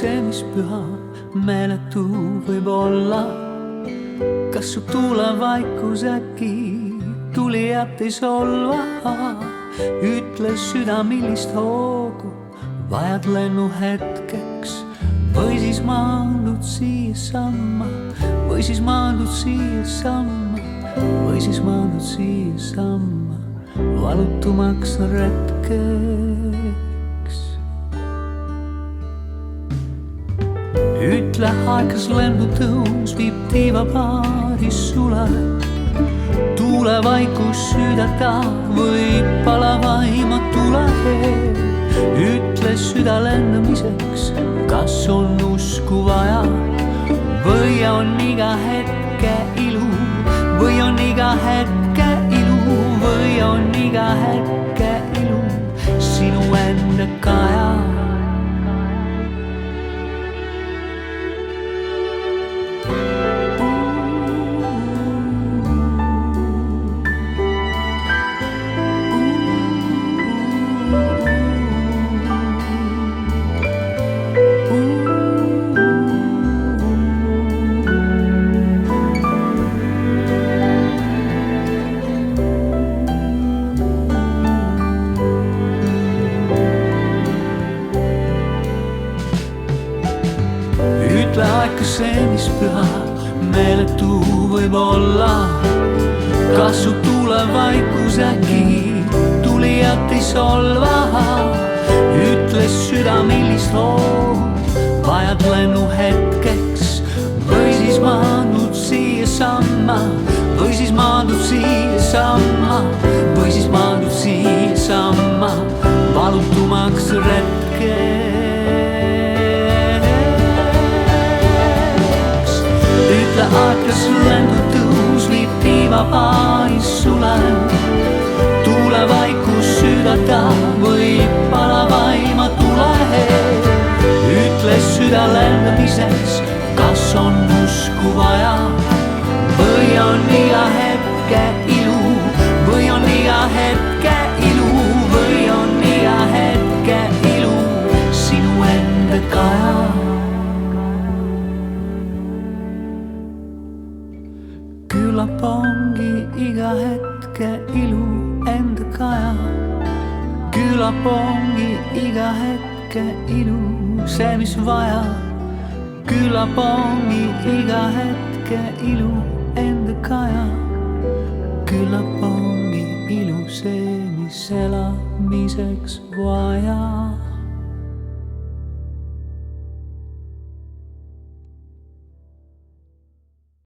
see, mis püha, meeletu võib olla. Kas su tulevaikus äkki tulijat ei solva? Ütle süda, millist hoogu vajad lennuhetkeks, või siis maandud siiasamma, või siis maandud siiasamma, või siis maandud siiasamma valutumaks retkeks. Ütle aeg, kas lennutõus viib tiivapaari sule, tuulevaikus südata või palavaima tule. Ütle süda lendamiseks, kas on usku vaja, või on iga hetke ilu, või on iga hetke ilu, või on iga hetke ilu sinu enda kaja. Ütle aeg, kas see, mis püha, meeletu võib olla. Kas su tulevaikus äkki tulijat ei solva? Ütle süda, millist hoogu vajad lennuhetkeks, või siis maandud siiasamma, või siis maandud siiasamma, või siis maandud siiasamma valutumaks retkeks. Ütle aeg, kas lennutõus viib tiivapaari sule, tuulevaikus südata või palavaima tule. Ütle süda lendamiseks, kas on usku vaja, või on iga hetke ilu, või on iga hetke ilu, või on iga hetke ilu sinu enda kaja. Küllap ongi iga hetke ilu enda kaja. Küllap ongi iga hetke ilu see, mis vaja. Küllap ongi iga hetke ilu enda kaja. Küllap ongi ilu see, mis elamiseks vaja.